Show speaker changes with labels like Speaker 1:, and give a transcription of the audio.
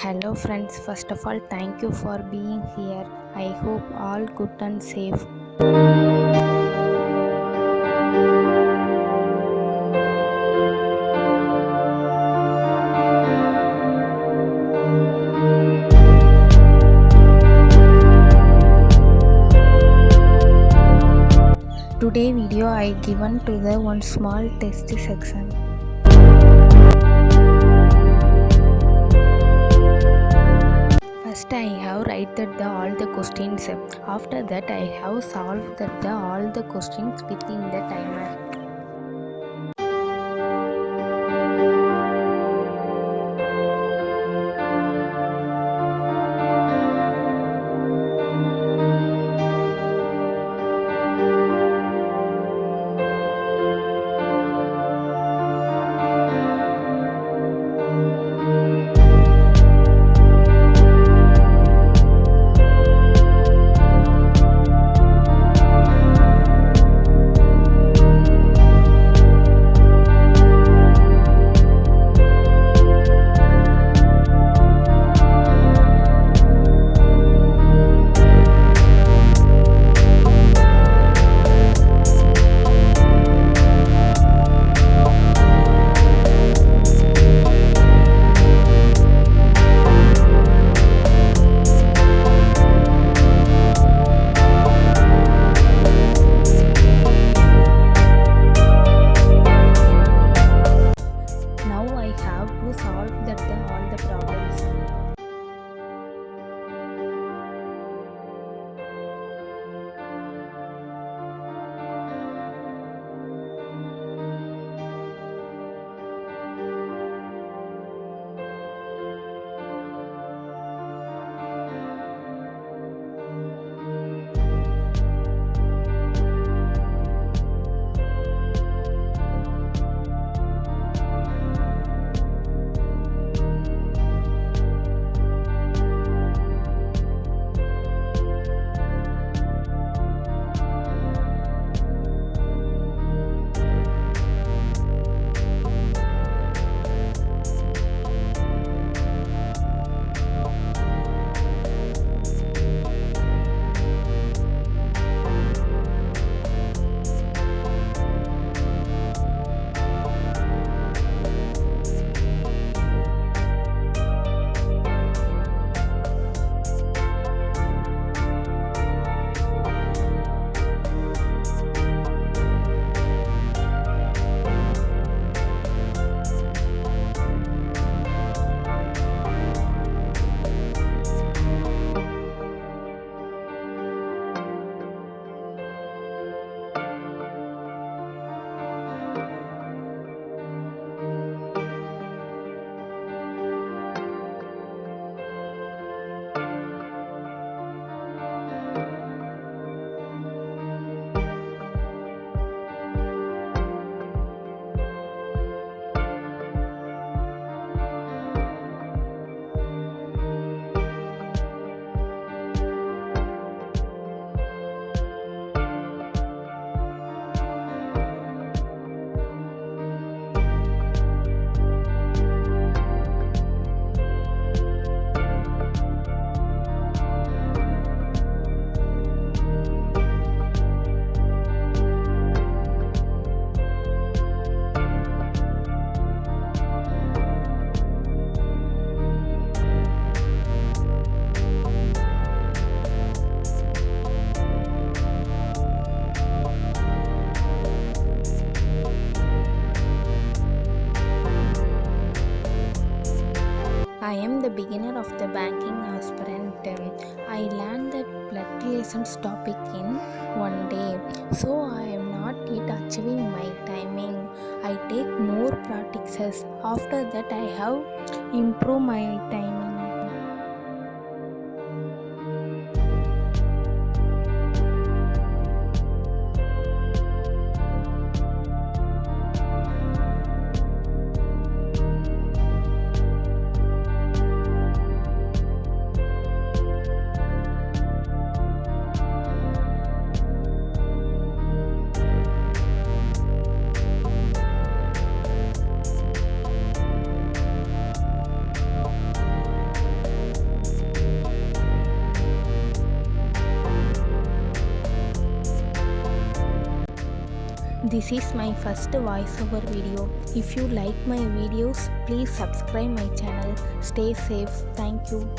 Speaker 1: Hello friends, first of all thank you for being here. I hope all good and safe. Today video I given to the one small test section. First I have write that all the questions. After that I have solved that all the questions within the timer. Now I have to solve that all the problems. I am the beginner of the banking aspirant. I learned that blood relations topic in one day, so I am not yet achieving my timing. I take more practices. After that, I have improved my timing. This is my first voiceover video. If you like my videos, please subscribe my channel. Stay safe. Thank you.